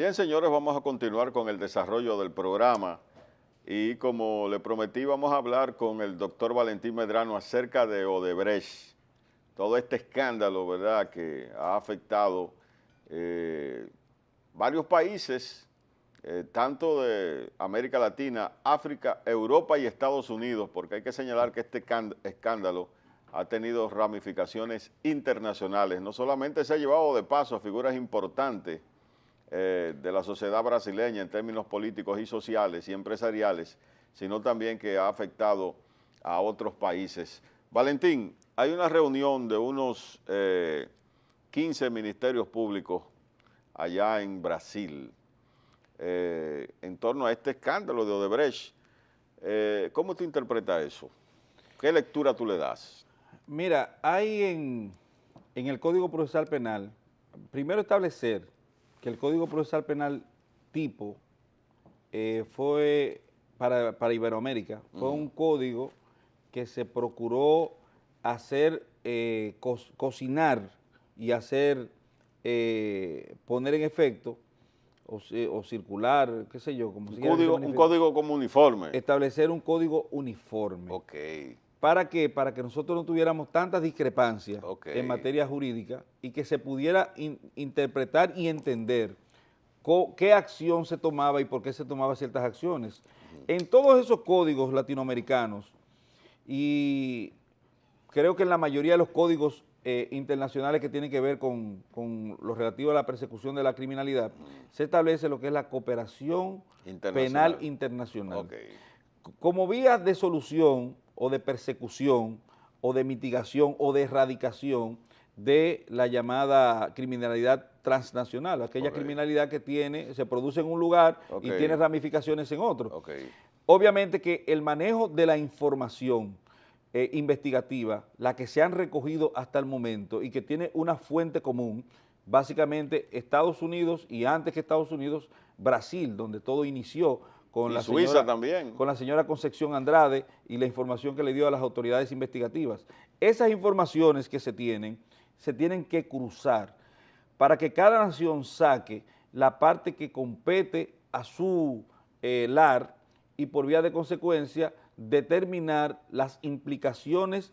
Bien, señores, vamos a continuar con el desarrollo del programa y como le prometí, vamos a hablar con el doctor Valentín Medrano acerca de Odebrecht, todo este escándalo, ¿verdad?, que ha afectado varios países, tanto de América Latina, África, Europa y Estados Unidos, porque hay que señalar que este escándalo ha tenido ramificaciones internacionales. No solamente se ha llevado de paso a figuras importantes de la sociedad brasileña en términos políticos y sociales y empresariales, sino también que ha afectado a otros países. Valentín, hay una reunión de unos 15 ministerios públicos allá en Brasil en torno a este escándalo de Odebrecht. ¿Cómo tú interpretas eso? ¿Qué lectura tú le das? Mira, hay en el Código Procesal Penal, primero establecer que el Código Procesal Penal tipo fue para Iberoamérica, fue un código que se procuró hacer, cocinar y hacer, poner en efecto o circular, qué sé yo, como Un código como uniforme. Establecer un código uniforme. Ok. ¿Para qué? Para que nosotros no tuviéramos tantas discrepancias en materia jurídica y que se pudiera interpretar y entender qué acción se tomaba y por qué se tomaban ciertas acciones. En todos esos códigos latinoamericanos, y creo que en la mayoría de los códigos internacionales que tienen que ver con lo relativo a la persecución de la criminalidad, se establece lo que es la cooperación penal internacional. Como vía de solución o de persecución o de mitigación o de erradicación de la llamada criminalidad transnacional, aquella criminalidad que se produce en un lugar y tiene ramificaciones en otro. Obviamente que el manejo de la información investigativa, la que se han recogido hasta el momento y que tiene una fuente común, básicamente Estados Unidos y antes que Estados Unidos, Brasil, donde todo inició con la Suiza señora, también. Con la señora Concepción Andrade y la información que le dio a las autoridades investigativas. Esas informaciones que se tienen que cruzar para que cada nación saque la parte que compete a su lar y por vía de consecuencia determinar las implicaciones,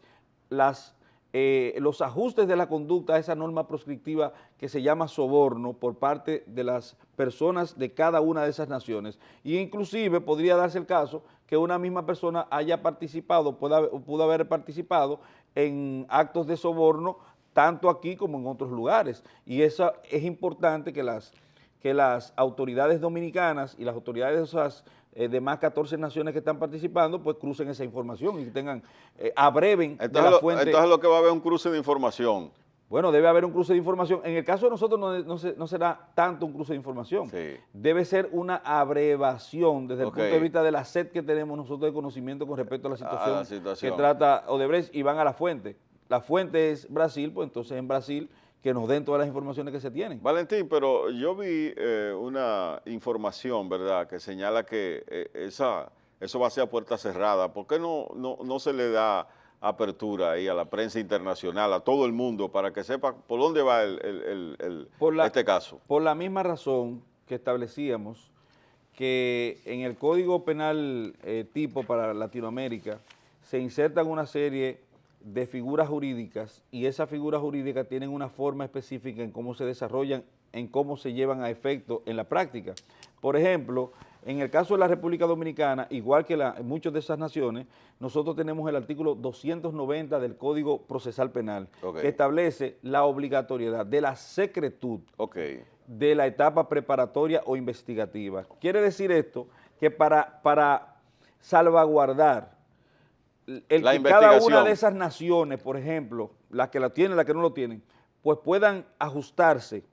los ajustes de la conducta a esa norma proscriptiva que se llama soborno por parte de las personas de cada una de esas naciones. Y inclusive podría darse el caso que una misma persona haya participado, pudo haber participado en actos de soborno tanto aquí como en otros lugares. Y eso es importante que las autoridades dominicanas y las autoridades de esas demás 14 naciones que están participando, pues crucen esa información y que tengan, abreven de la fuente. Entonces lo que va a haber es un cruce de información. Bueno, debe haber un cruce de información. En el caso de nosotros no será tanto un cruce de información. Sí. Debe ser una abrevación desde el punto de vista de la sed que tenemos nosotros de conocimiento con respecto a la situación que trata Odebrecht y van a la fuente. La fuente es Brasil, pues entonces en Brasil que nos den todas las informaciones que se tienen. Valentín, pero yo vi una información, ¿verdad?, que señala que eso va a ser a puerta cerrada. ¿Por qué no se le da apertura ahí a la prensa internacional, a todo el mundo, para que sepa por dónde va este caso? Por la misma razón que establecíamos que en el Código Penal tipo para Latinoamérica se insertan una serie de figuras jurídicas y esas figuras jurídicas tienen una forma específica en cómo se desarrollan, en cómo se llevan a efecto en la práctica. Por ejemplo, en el caso de la República Dominicana, igual que muchas de esas naciones, nosotros tenemos el artículo 290 del Código Procesal Penal, que establece la obligatoriedad de la secretud de la etapa preparatoria o investigativa. Quiere decir esto que para salvaguardar que cada una de esas naciones, por ejemplo, las que la tienen, las que no lo tienen, pues puedan ajustarse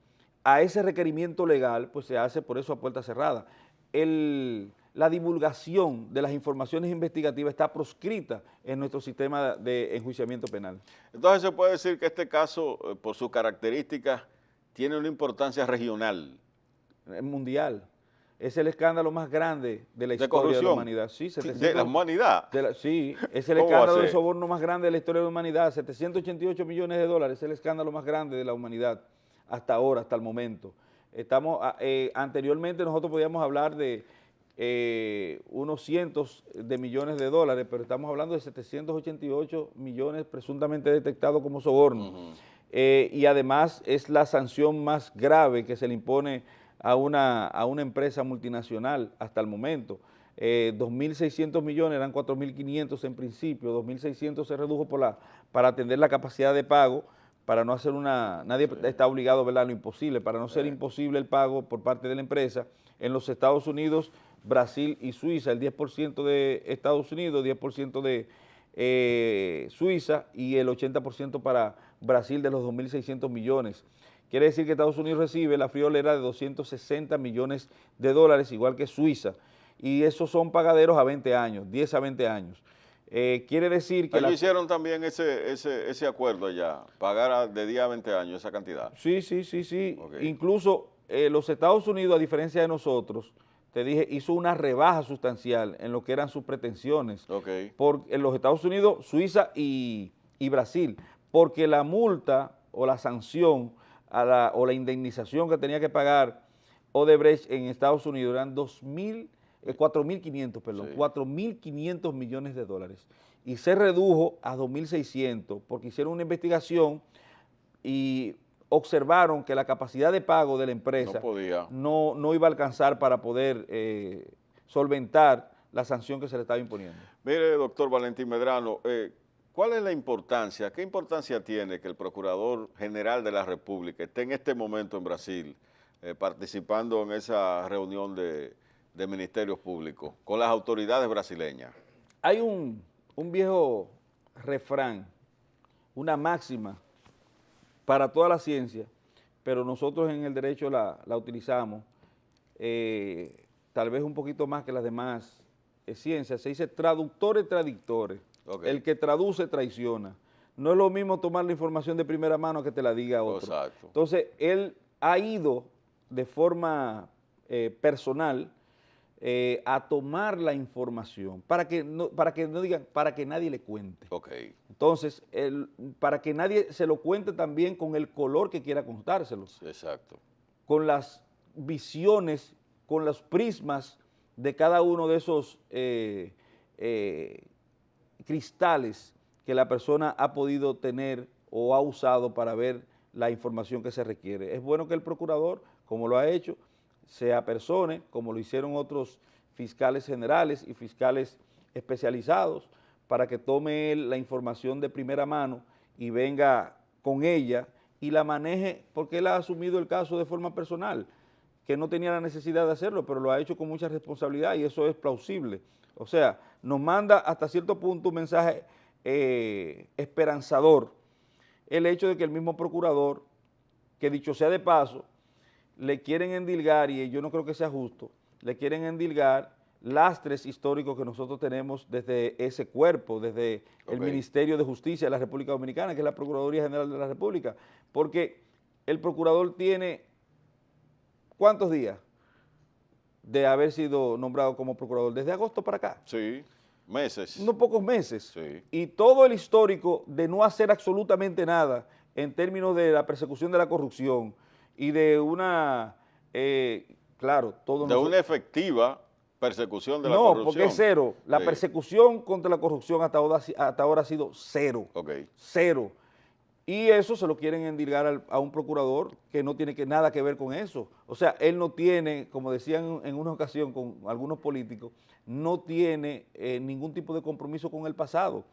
a ese requerimiento legal, pues se hace por eso a puerta cerrada. La divulgación de las informaciones investigativas está proscrita en nuestro sistema de enjuiciamiento penal. Entonces se puede decir que este caso, por sus características, tiene una importancia regional. Mundial. Es el escándalo más grande de la historia de la humanidad. Sí, ¿de la humanidad? Sí, es el escándalo de soborno más grande de la historia de la humanidad. 788 millones de dólares es el escándalo más grande de la humanidad hasta ahora, hasta el momento. Anteriormente nosotros podíamos hablar de unos cientos de millones de dólares, pero estamos hablando de 788 millones presuntamente detectados como soborno. Y además es la sanción más grave que se le impone a una empresa multinacional hasta el momento. 2.600 millones, eran 4.500 en principio, 2.600 se redujo para atender la capacidad de pago, para no hacer nadie está obligado, ¿verdad?, a lo imposible, para no ser imposible el pago por parte de la empresa. En los Estados Unidos, Brasil y Suiza, el 10% de Estados Unidos, 10% de Suiza y el 80% para Brasil de los 2.600 millones. Quiere decir que Estados Unidos recibe la friolera de 260 millones de dólares, igual que Suiza, y esos son pagaderos a 20 años, 10 a 20 años. Quiere decir que... Ellos hicieron también ese acuerdo allá, pagar de 10 a 20 años esa cantidad. Sí. Okay. Incluso los Estados Unidos, a diferencia de nosotros, te dije, hizo una rebaja sustancial en lo que eran sus pretensiones. Okay. En los Estados Unidos, Suiza y Brasil, porque la multa o la sanción o la indemnización que tenía que pagar Odebrecht en Estados Unidos eran 4.500 millones de dólares. Y se redujo a 2.600 porque hicieron una investigación y observaron que la capacidad de pago de la empresa no iba a alcanzar para poder solventar la sanción que se le estaba imponiendo. Mire, doctor Valentín Medrano, ¿cuál es la importancia, qué importancia tiene que el Procurador General de la República esté en este momento en Brasil participando en esa reunión de ministerios públicos con las autoridades brasileñas? Hay un viejo refrán, una máxima para toda la ciencia, pero nosotros en el derecho la utilizamos, tal vez un poquito más que las demás ciencias. Se dice traductores tradictores. Okay. El que traduce traiciona. No es lo mismo tomar la información de primera mano que te la diga otro. Exacto. Entonces, él ha ido de forma personal a tomar la información para que no digan, para que nadie le cuente. Okay. Entonces, para que nadie se lo cuente también con el color que quiera contárselo. Exacto. Con las visiones, con los prismas de cada uno de esos cristales que la persona ha podido tener o ha usado para ver la información que se requiere. Es bueno que el procurador, como lo ha hecho, se apersone, como lo hicieron otros fiscales generales y fiscales especializados, para que tome él la información de primera mano y venga con ella y la maneje, porque él ha asumido el caso de forma personal, que no tenía la necesidad de hacerlo, pero lo ha hecho con mucha responsabilidad y eso es plausible. O sea, nos manda hasta cierto punto un mensaje esperanzador el hecho de que el mismo procurador, que dicho sea de paso, le quieren endilgar, y yo no creo que sea justo, le quieren endilgar lastres históricos que nosotros tenemos desde ese cuerpo, desde el Ministerio de Justicia de la República Dominicana, que es la Procuraduría General de la República, porque el procurador tiene, ¿cuántos días de haber sido nombrado como procurador? Desde agosto para acá. Sí, meses. Unos pocos meses. Sí. Y todo el histórico de no hacer absolutamente nada en términos de la persecución de la corrupción y de una, claro, todo... De una efectiva persecución de la corrupción. No, porque es cero. La persecución contra la corrupción hasta ahora ha sido cero. Okay. Cero. Y eso se lo quieren endilgar a un procurador que no tiene nada que ver con eso. O sea, él no tiene, como decían en una ocasión con algunos políticos, no tiene ningún tipo de compromiso con el pasado.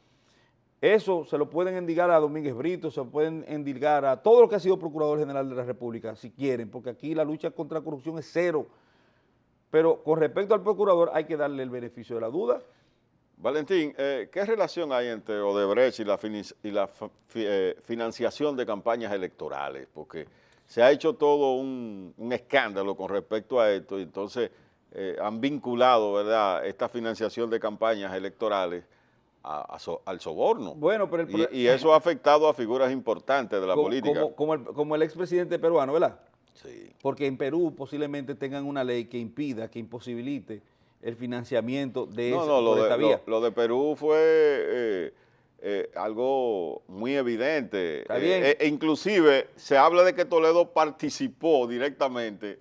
Eso se lo pueden endilgar a Domínguez Brito, se lo pueden endilgar a todo lo que ha sido Procurador General de la República, si quieren, porque aquí la lucha contra la corrupción es cero. Pero con respecto al procurador hay que darle el beneficio de la duda. Valentín, ¿qué relación hay entre Odebrecht y la financiación de campañas electorales? Porque se ha hecho todo un escándalo con respecto a esto y entonces han vinculado, ¿verdad?, esta financiación de campañas electorales al soborno. Bueno, pero y eso ha afectado a figuras importantes de la política. Como el expresidente peruano, ¿verdad? Sí. Porque en Perú posiblemente tengan una ley que impida, que imposibilite el financiamiento de esta vía. Lo de Perú fue algo muy evidente. Inclusive se habla de que Toledo participó directamente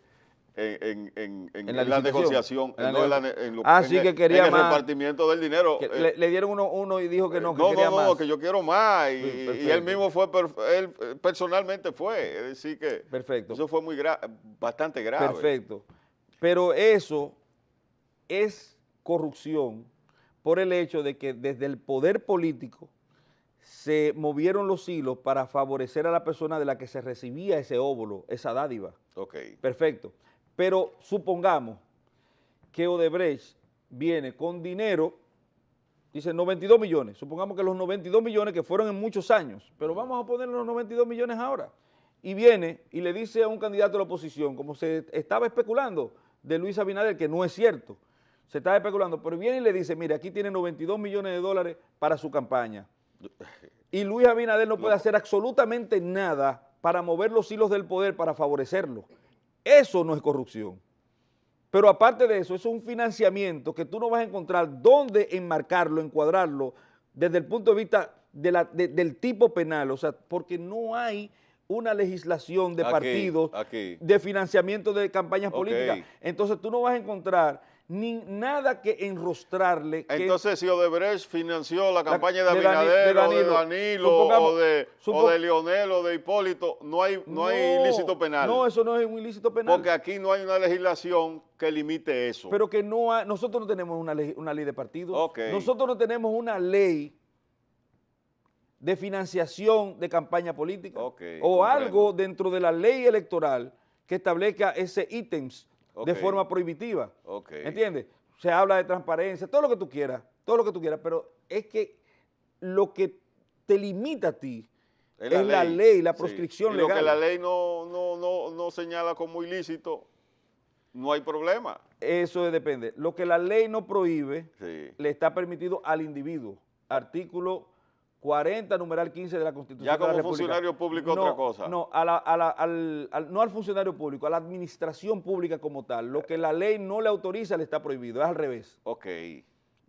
en la negociación, en el repartimiento del dinero. Le dieron uno y dijo que no, que quería más. No, que yo quiero más. Y él mismo fue, él personalmente fue. Es decir que eso fue bastante grave. Perfecto. Pero eso es corrupción por el hecho de que desde el poder político se movieron los hilos para favorecer a la persona de la que se recibía ese óvulo, esa dádiva. Ok. Perfecto. Pero supongamos que Odebrecht viene con dinero, dice 92 millones, supongamos que los 92 millones que fueron en muchos años, pero vamos a poner los 92 millones ahora, y viene y le dice a un candidato de la oposición, como se estaba especulando de Luis Abinader, que no es cierto, se estaba especulando, pero viene y le dice, mire, aquí tiene 92 millones de dólares para su campaña, y Luis Abinader no puede hacer absolutamente nada para mover los hilos del poder para favorecerlo. Eso no es corrupción. Pero aparte de eso, es un financiamiento que tú no vas a encontrar dónde enmarcarlo, encuadrarlo, desde el punto de vista del tipo penal, o sea, porque no hay una legislación de partidos, de financiamiento de campañas políticas. Entonces tú no vas a encontrar nada que enrostrarle. Entonces, si Odebrecht financió la campaña de Abinader, o de Danilo, o de Leonel, o de Hipólito, no hay ilícito penal. No, eso no es un ilícito penal. Porque aquí no hay una legislación que limite eso. Pero que no hay, nosotros no tenemos una ley de partidos. Nosotros no tenemos una ley de financiación de campaña política. O algo dentro de la ley electoral que establezca ese ítems de forma prohibitiva, ¿entiendes? Se habla de transparencia, todo lo que tú quieras, pero es que lo que te limita a ti es la ley, la proscripción legal. Lo que la ley no señala como ilícito, no hay problema. Eso depende. Lo que la ley no prohíbe, le está permitido al individuo. Artículo 40, numeral 15 de la Constitución ya como de la República. Funcionario público otra cosa. No, no al funcionario público, a la administración pública como tal. Lo que la ley no le autoriza le está prohibido, es al revés.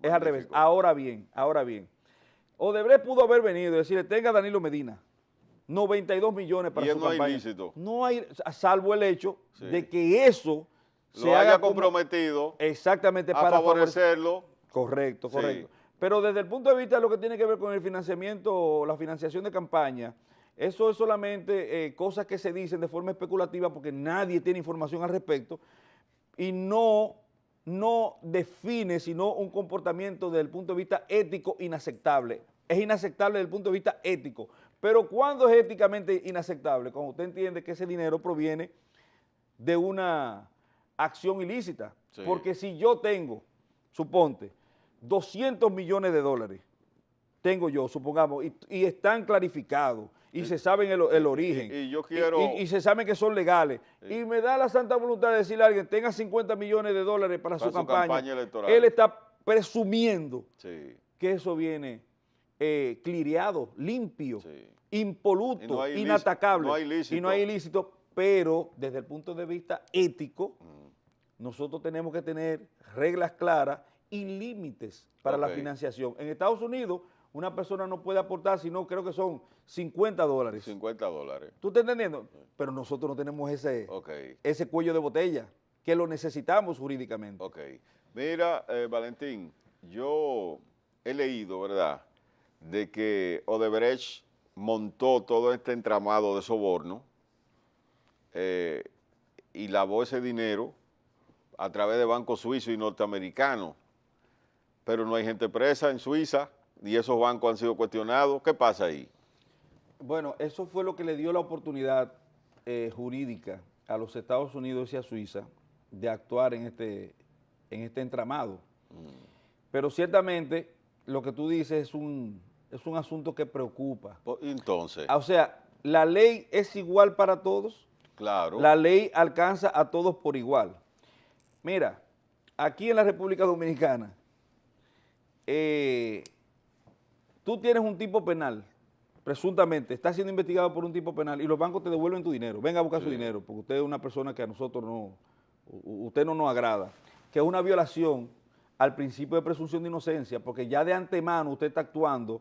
Es al revés. Ahora bien, Odebrecht pudo haber venido y decirle, tenga a Danilo Medina, 92 millones para su campaña. No hay ilícito. No hay, salvo el hecho de que eso se haya comprometido exactamente para favorecerlo. Correcto. Pero desde el punto de vista de lo que tiene que ver con el financiamiento, la financiación de campaña, eso es solamente cosas que se dicen de forma especulativa porque nadie tiene información al respecto y no define sino un comportamiento desde el punto de vista ético inaceptable. Es inaceptable desde el punto de vista ético. Pero ¿cuándo es éticamente inaceptable? Cuando usted entiende que ese dinero proviene de una acción ilícita. Porque si yo tengo, suponte, 200 millones de dólares, tengo yo, supongamos, y están clarificados, y se saben el origen, y se saben que son legales, y me da la santa voluntad de decirle a alguien, tenga 50 millones de dólares para su campaña electoral. Él está presumiendo que eso viene cliriado, limpio, impoluto, inatacable, y no hay ilícito, pero desde el punto de vista ético, nosotros tenemos que tener reglas claras y límites para la financiación. En Estados Unidos, una persona no puede aportar, sino creo que son $50. 50 dólares. ¿Tú estás entendiendo? Pero nosotros no tenemos ese cuello de botella, que lo necesitamos jurídicamente. Mira, Valentín, yo he leído, ¿verdad?, de que Odebrecht montó todo este entramado de soborno y lavó ese dinero a través de bancos suizos y norteamericanos. Pero no hay gente presa en Suiza y esos bancos han sido cuestionados. ¿Qué pasa ahí? Bueno, eso fue lo que le dio la oportunidad jurídica a los Estados Unidos y a Suiza de actuar en este entramado. Pero ciertamente lo que tú dices es un asunto que preocupa. Entonces. O sea, ¿la ley es igual para todos? Claro. La ley alcanza a todos por igual. Mira, aquí en la República Dominicana, tú tienes un tipo penal, presuntamente, está siendo investigado por un tipo penal y los bancos te devuelven tu dinero, venga a buscar su dinero, porque usted es una persona que a nosotros usted no nos agrada, que es una violación al principio de presunción de inocencia, porque ya de antemano usted está actuando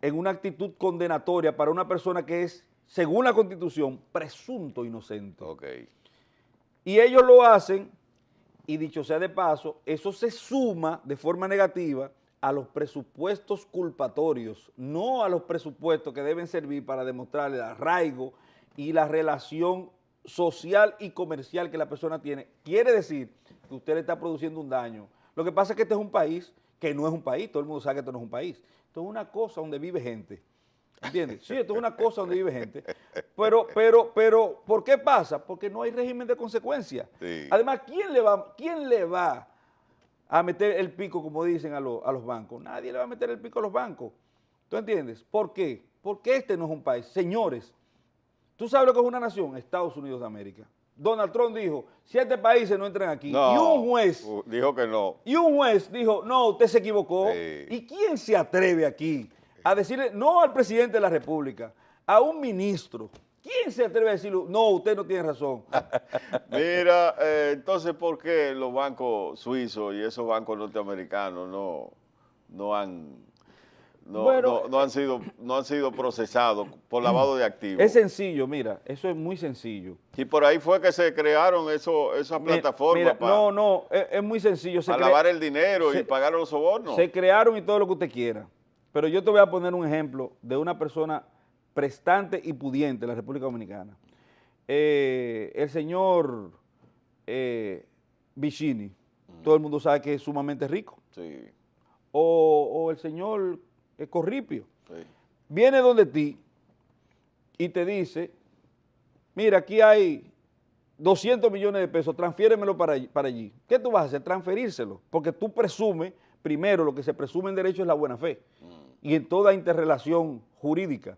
en una actitud condenatoria para una persona que es, según la Constitución, presunto inocente. Okay. Y ellos lo hacen, y dicho sea de paso, eso se suma de forma negativa a los presupuestos culpatorios, no a los presupuestos que deben servir para demostrar el arraigo y la relación social y comercial que la persona tiene. Quiere decir que usted le está produciendo un daño. Lo que pasa es que este es un país que no es un país, todo el mundo sabe que esto no es un país. Esto es una cosa donde vive gente, ¿entiendes? Sí, esto es una cosa donde vive gente, pero, ¿por qué pasa? Porque no hay régimen de consecuencia. Sí. Además, ¿quién le va a meter el pico, como dicen a los bancos? Nadie le va a meter el pico a los bancos. ¿Tú entiendes? ¿Por qué? Porque este no es un país. Señores, ¿tú sabes lo que es una nación? Estados Unidos de América. Donald Trump dijo, 7 países no entran aquí. No, y un juez dijo que no. Y un juez dijo, no, usted se equivocó. Sí. ¿Y quién se atreve aquí a decirle, no al presidente de la República, a un ministro? ¿Quién se atreve a decirle, no, usted no tiene razón? Mira, entonces, ¿por qué los bancos suizos y esos bancos norteamericanos no han sido procesados por lavado de activos? Es sencillo, mira, eso es muy sencillo. Y por ahí fue que se crearon esas plataformas es muy sencillo. Para lavar el dinero y pagar los sobornos. Se crearon y todo lo que usted quiera. Pero yo te voy a poner un ejemplo de una persona prestante y pudiente en la República Dominicana. El señor Vicini, todo el mundo sabe que es sumamente rico. Sí. O el señor Corripio. Sí. Viene donde ti y te dice, mira, aquí hay 200 millones de pesos, transfiéremelo para allí. ¿Qué tú vas a hacer? Transferírselo, porque tú presumes, primero lo que se presume en derecho es la buena fe, y en toda interrelación jurídica.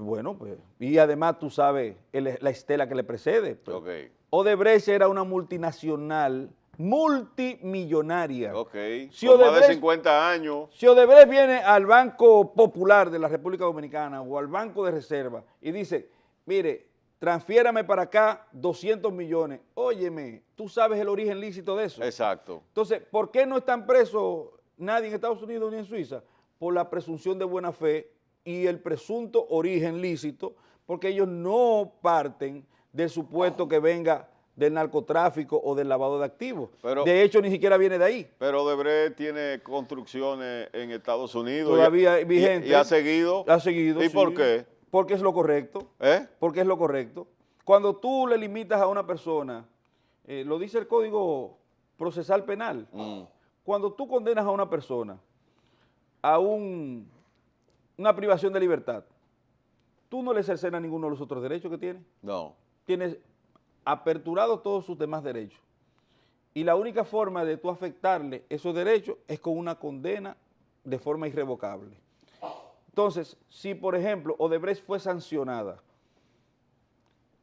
Bueno, pues, y además tú sabes la estela que le precede. Pues. Okay. Odebrecht era una multinacional multimillonaria. Ok, Si con más de 50 años. Si Odebrecht viene al Banco Popular de la República Dominicana o al Banco de Reserva y dice, mire, transfiérame para acá 200 millones, óyeme, ¿tú sabes el origen lícito de eso? Exacto. Entonces, ¿por qué no están presos nadie en Estados Unidos ni en Suiza? Por la presunción de buena fe y el presunto origen lícito, porque ellos no parten del supuesto que venga del narcotráfico o del lavado de activos. Pero, de hecho, ni siquiera viene de ahí. Pero Odebrecht tiene construcciones en Estados Unidos. Todavía vigente. Y ha seguido. Ha seguido, ¿Y sí. por qué? Porque es lo correcto. Porque es lo correcto. Cuando tú le limitas a una persona, lo dice el Código Procesal Penal, cuando tú condenas a una persona a una privación de libertad, tú no le cercenas ninguno de los otros derechos que tiene. No. Tienes aperturado todos sus demás derechos. Y la única forma de tú afectarle esos derechos es con una condena de forma irrevocable. Entonces, si por ejemplo Odebrecht fue sancionada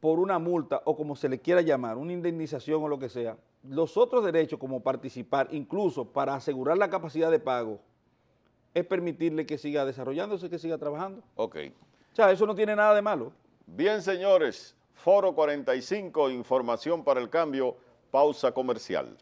por una multa o como se le quiera llamar, una indemnización o lo que sea, los otros derechos como participar, incluso para asegurar la capacidad de pago, es permitirle que siga desarrollándose, que siga trabajando. Ok. O sea, eso no tiene nada de malo. Bien, señores. Foro 45, información para el cambio, pausa comercial.